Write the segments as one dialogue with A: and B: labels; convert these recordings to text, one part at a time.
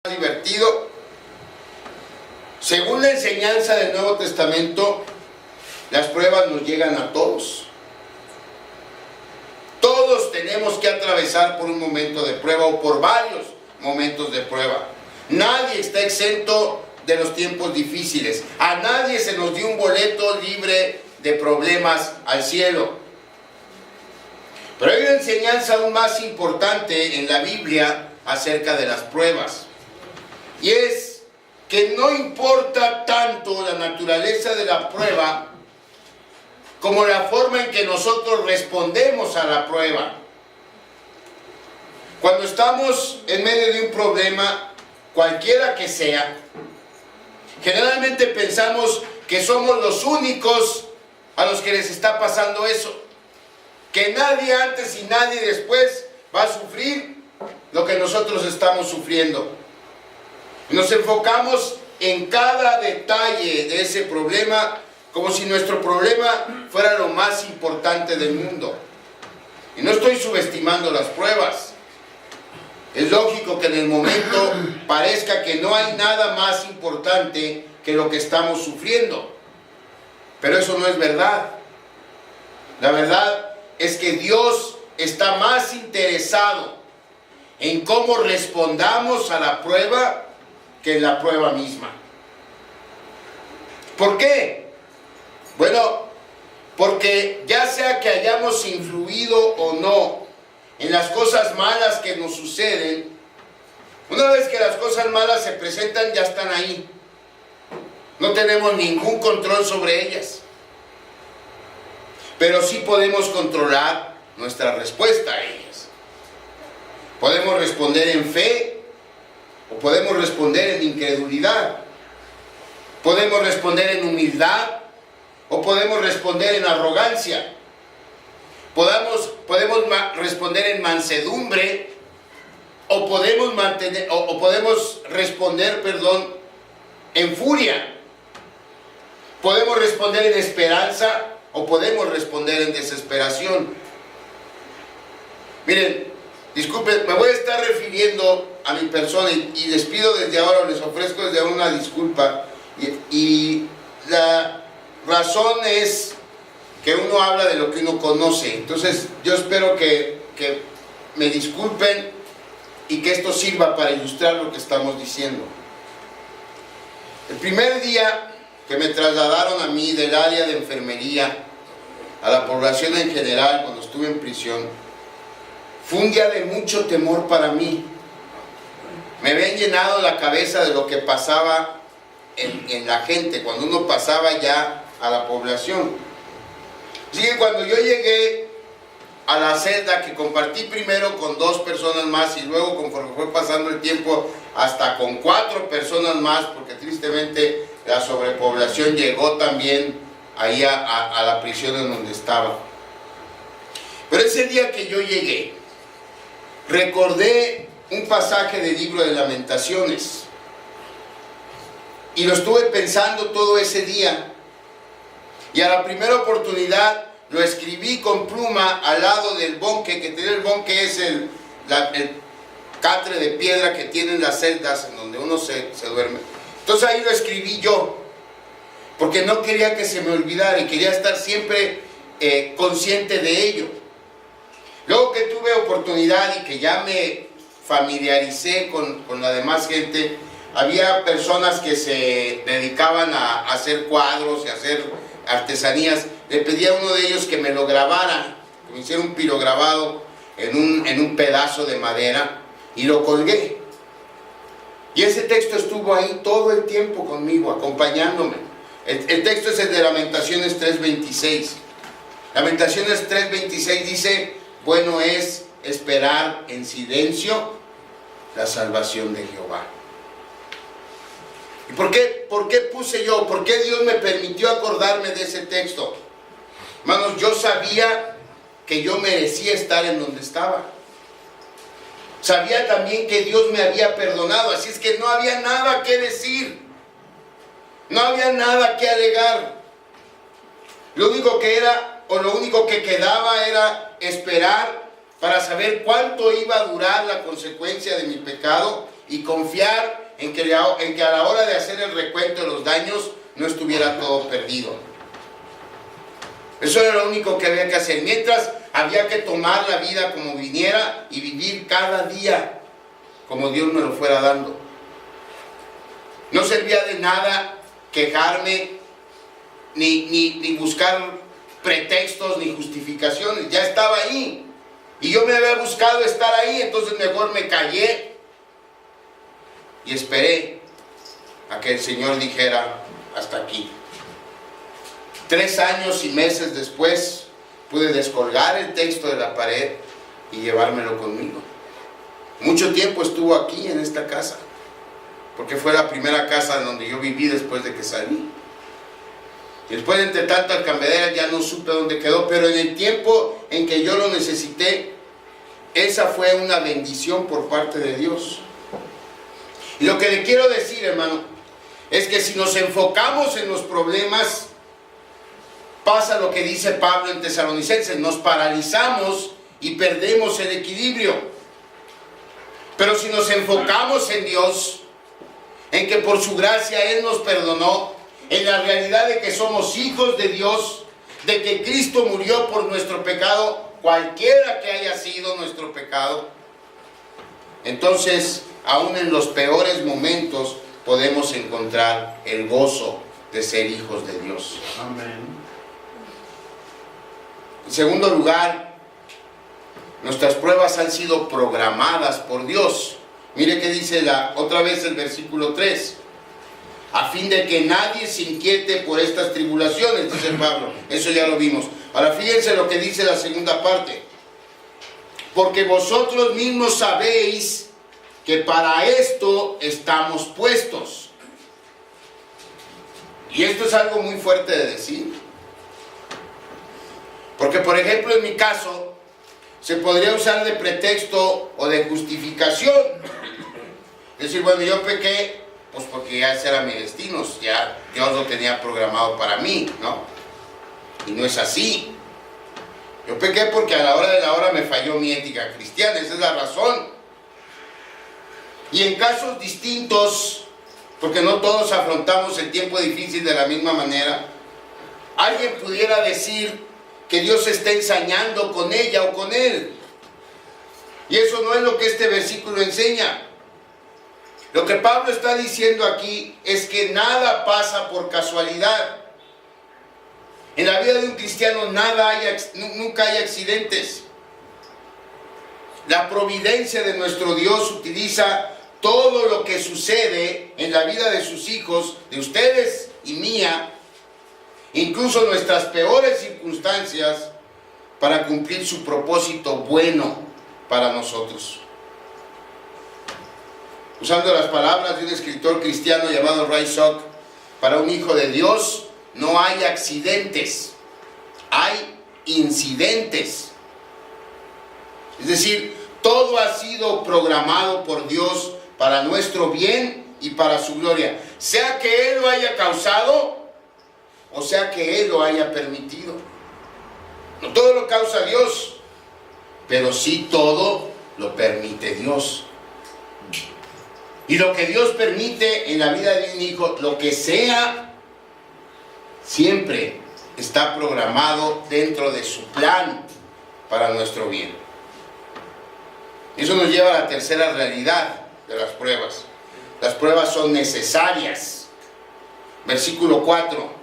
A: divertido. Según la enseñanza del Nuevo Testamento, las pruebas nos llegan a todos. Todos tenemos que atravesar por un momento de prueba o por varios momentos de prueba. Nadie está exento de los tiempos difíciles. A nadie se nos dio un boleto libre de problemas al cielo. Pero hay una enseñanza aún más importante en la Biblia acerca de las pruebas. Y es que no importa tanto la naturaleza de la prueba como la forma en que nosotros respondemos a la prueba. Cuando estamos en medio de un problema, cualquiera que sea, generalmente pensamos que somos los únicos a los que les está pasando eso. Que nadie antes y nadie después va a sufrir lo que nosotros estamos sufriendo. Nos enfocamos en cada detalle de ese problema como si nuestro problema fuera lo más importante del mundo. Y no estoy subestimando las pruebas. Es lógico que en el momento parezca que no hay nada más importante que lo que estamos sufriendo. Pero eso no es verdad. La verdad es que Dios está más interesado en cómo respondamos a la prueba que en la prueba misma. ¿Por qué? Bueno, porque ya sea que hayamos influido o no en las cosas malas que nos suceden, una vez que las cosas malas se presentan, ya están ahí. No tenemos ningún control sobre ellas. Pero sí podemos controlar nuestra respuesta a ellas. Podemos responder en fe o podemos responder en incredulidad. Podemos responder en humildad o podemos responder en arrogancia. Podemos responder en mansedumbre o podemos responder, en furia. Podemos responder en esperanza o podemos responder en desesperación. Miren, disculpen, me voy a estar refiriendo a mi persona y les pido desde ahora, les ofrezco desde ahora una disculpa. Y la razón es que uno habla de lo que uno conoce. Entonces yo espero que me disculpen y que esto sirva para ilustrar lo que estamos diciendo. El primer día que me trasladaron a mí del área de enfermería a la población en general cuando estuve en prisión, fue un día de mucho temor para mí. Me habían llenado la cabeza de lo que pasaba en la gente cuando uno pasaba ya a la población. Así que cuando yo llegué a la celda, que compartí primero con 2 personas más y luego conforme fue pasando el tiempo hasta con 4 personas más, porque tristemente la sobrepoblación llegó también ahí a la prisión en donde estaba. Pero ese día que yo llegué, recordé un pasaje del libro de Lamentaciones y lo estuve pensando todo ese día, y a la primera oportunidad lo escribí con pluma al lado del bonque, que tiene el bonque es el catre de piedra que tienen las celdas en donde uno se duerme. Entonces ahí lo escribí yo, porque no quería que se me olvidara y quería estar siempre consciente de ello. Luego que tuve oportunidad y que ya me familiaricé con la demás gente, había personas que se dedicaban a hacer cuadros y a hacer artesanías. Le pedí a uno de ellos que me lo grabara, que me hiciera un pirograbado en un pedazo de madera, y lo colgué. Y ese texto estuvo ahí todo el tiempo conmigo, acompañándome. El texto es el de Lamentaciones 3:26. Lamentaciones 3:26 dice: bueno es esperar en silencio la salvación de Jehová. ¿Y por qué puse yo? ¿Por qué Dios me permitió acordarme de ese texto? Hermanos, yo sabía que yo merecía estar en donde estaba. Sabía también que Dios me había perdonado, así es que no había nada que decir. No había nada que alegar. Lo único que quedaba era esperar para saber cuánto iba a durar la consecuencia de mi pecado y confiar en que a la hora de hacer el recuento de los daños no estuviera todo perdido. Eso era lo único que había que hacer. Mientras, había que tomar la vida como viniera y vivir cada día como Dios me lo fuera dando. No servía de nada quejarme, ni buscar pretextos, ni justificaciones. Ya estaba ahí. Y yo me había buscado estar ahí, entonces mejor me callé y esperé a que el Señor dijera hasta aquí. 3 años y meses después pude descolgar el texto de la pared y llevármelo conmigo. Mucho tiempo estuvo aquí en esta casa, porque fue la primera casa en donde yo viví después de que salí. Y después, entre tantas alcambederas, ya no supe dónde quedó, pero en el tiempo en que yo lo necesité, esa fue una bendición por parte de Dios. Y lo que le quiero decir, hermano, es que si nos enfocamos en los problemas, pasa lo que dice Pablo en Tesalonicenses: nos paralizamos y perdemos el equilibrio. Pero si nos enfocamos en Dios, en que por su gracia Él nos perdonó, en la realidad de que somos hijos de Dios, de que Cristo murió por nuestro pecado, cualquiera que haya sido nuestro pecado, entonces, aún en los peores momentos, podemos encontrar el gozo de ser hijos de Dios.
B: Amén.
A: En segundo lugar, nuestras pruebas han sido programadas por Dios. Mire que dice otra vez el versículo 3. A fin de que nadie se inquiete por estas tribulaciones, dice Pablo. Eso ya lo vimos. Ahora fíjense lo que dice la segunda parte. Porque vosotros mismos sabéis que para esto estamos puestos. Y esto es algo muy fuerte de decir. Porque, por ejemplo, en mi caso, se podría usar de pretexto o de justificación. Es decir, bueno, yo pequé, pues porque ya ese era mi destino, ya Dios lo tenía programado para mí, ¿no? Y no es así. Yo pequé porque a la hora de la hora me falló mi ética cristiana, esa es la razón. Y en casos distintos, porque no todos afrontamos el tiempo difícil de la misma manera, alguien pudiera decir que Dios está ensañando con ella o con él. Y eso no es lo que este versículo enseña. Lo que Pablo está diciendo aquí es que nada pasa por casualidad. En la vida de un cristiano nunca hay accidentes. La providencia de nuestro Dios utiliza todo lo que sucede en la vida de sus hijos, de ustedes y mía, incluso nuestras peores circunstancias, para cumplir su propósito bueno para nosotros. Usando las palabras de un escritor cristiano llamado Ray Sock, para un hijo de Dios no hay accidentes, hay incidentes. Es decir, todo ha sido programado por Dios para nuestro bien y para su gloria, sea que Él lo haya causado o sea que Él lo haya permitido. No todo lo causa Dios, pero sí todo lo permite Dios. Y lo que Dios permite en la vida de un hijo, lo que sea, siempre está programado dentro de su plan para nuestro bien. Eso nos lleva a la tercera realidad de las pruebas. Las pruebas son necesarias. Versículo 4.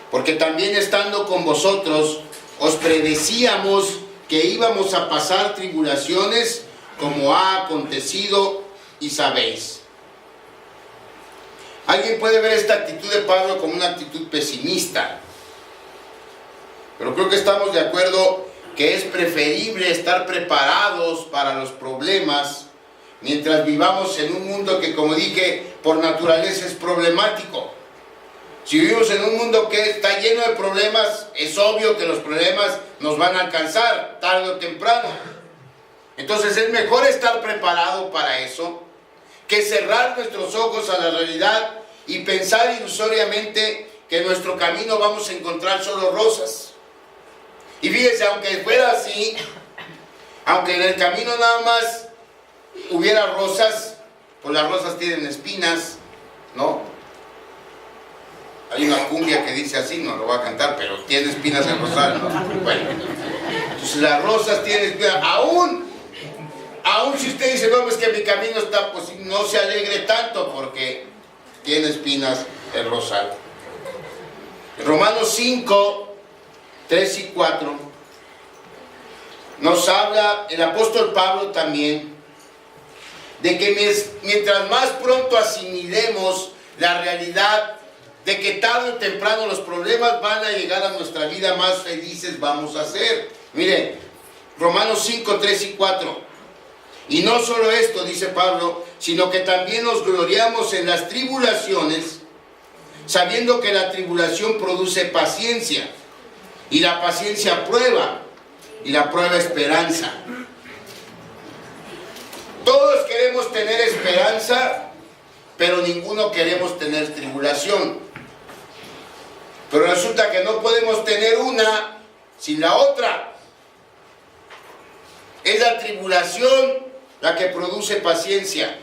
A: Porque también estando con vosotros, os predecíamos que íbamos a pasar tribulaciones, como ha acontecido y sabéis. Alguien puede ver esta actitud de Pablo como una actitud pesimista, pero creo que estamos de acuerdo que es preferible estar preparados para los problemas mientras vivamos en un mundo que, como dije, por naturaleza es problemático. Si vivimos en un mundo que está lleno de problemas, es obvio que los problemas nos van a alcanzar tarde o temprano. Entonces es mejor estar preparado para eso que cerrar nuestros ojos a la realidad y pensar ilusoriamente que en nuestro camino vamos a encontrar solo rosas. Y fíjense, aunque fuera así, aunque en el camino nada más hubiera rosas, pues las rosas tienen espinas, ¿no? Hay una cumbia que dice así, no lo voy a cantar, pero tiene espinas el rosal, ¿no? Bueno, entonces las rosas tienen espinas, aún si usted dice, no, es que mi camino está, pues no se alegre tanto porque tiene espinas el rosal. En Romanos 5, 3 y 4 nos habla el apóstol Pablo también de que mientras más pronto asimilemos la realidad de que tarde o temprano los problemas van a llegar a nuestra vida, más felices vamos a ser. Miren, Romanos 5, 3 y 4. Y no solo esto, dice Pablo, sino que también nos gloriamos en las tribulaciones, sabiendo que la tribulación produce paciencia, y la paciencia prueba, y la prueba esperanza. Todos queremos tener esperanza, pero ninguno queremos tener tribulación. Pero resulta que no podemos tener una sin la otra. Es la tribulación la que produce paciencia.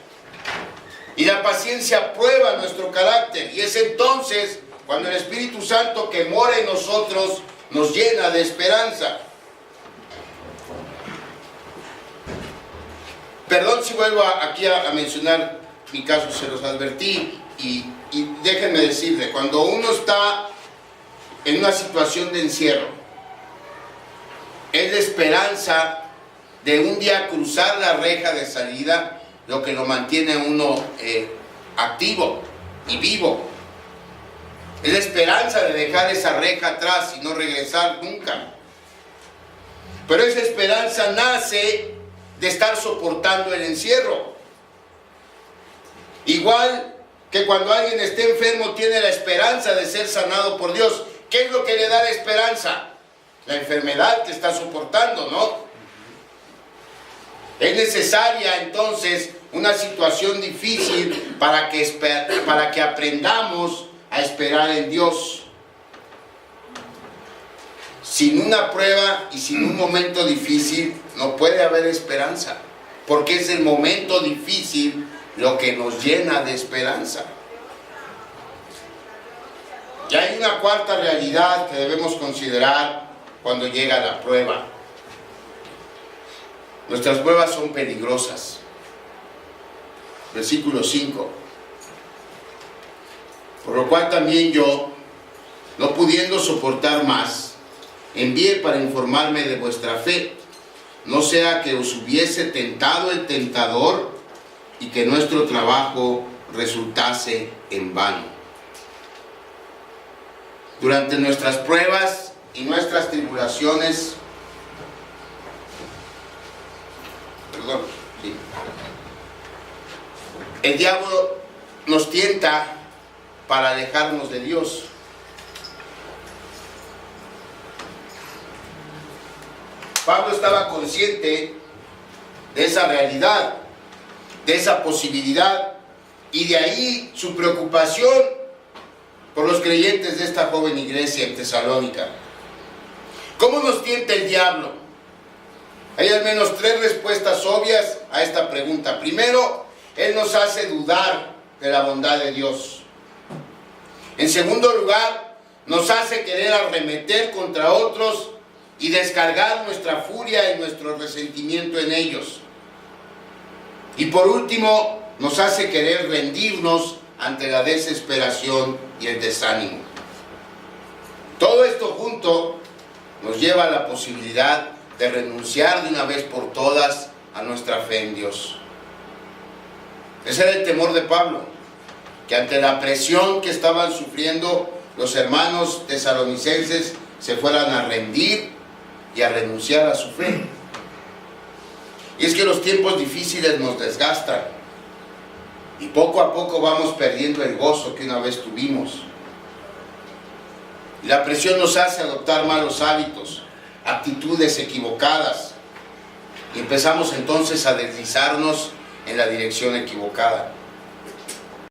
A: Y la paciencia prueba nuestro carácter. Y es entonces cuando el Espíritu Santo que mora en nosotros nos llena de esperanza. Perdón si vuelvo aquí a mencionar mi caso, se los advertí. Y déjenme decirle, cuando uno está en una situación de encierro, es la esperanza de un día cruzar la reja de salida lo que lo mantiene uno activo y vivo. Es la esperanza de dejar esa reja atrás y no regresar nunca. Pero esa esperanza nace de estar soportando el encierro. Igual que cuando alguien esté enfermo tiene la esperanza de ser sanado por Dios. ¿Qué es lo que le da la esperanza? La enfermedad que está soportando, ¿no? Es necesaria entonces una situación difícil para que aprendamos a esperar en Dios. Sin una prueba y sin un momento difícil no puede haber esperanza, porque es el momento difícil lo que nos llena de esperanza. Y hay una cuarta realidad que debemos considerar cuando llega la prueba. Nuestras pruebas son peligrosas. Versículo 5. Por lo cual también yo, no pudiendo soportar más, envié para informarme de vuestra fe, no sea que os hubiese tentado el tentador y que nuestro trabajo resultase en vano. Durante nuestras pruebas y nuestras tribulaciones, el diablo nos tienta para alejarnos de Dios. Pablo estaba consciente de esa realidad, de esa posibilidad, y de ahí su preocupación por los creyentes de esta joven iglesia en Tesalónica. ¿Cómo nos tienta el diablo? Hay al menos 3 respuestas obvias a esta pregunta. Primero, él nos hace dudar de la bondad de Dios. En segundo lugar, nos hace querer arremeter contra otros y descargar nuestra furia y nuestro resentimiento en ellos. Y por último, nos hace querer rendirnos ante la desesperación y el desánimo. Todo esto junto nos lleva a la posibilidad de renunciar de una vez por todas a nuestra fe en Dios. Ese era el temor de Pablo, que ante la presión que estaban sufriendo los hermanos tesalonicenses se fueran a rendir y a renunciar a su fe. Y es que los tiempos difíciles nos desgastan y poco a poco vamos perdiendo el gozo que una vez tuvimos. Y la presión nos hace adoptar malos hábitos, actitudes equivocadas, y empezamos entonces a deslizarnos en la dirección equivocada.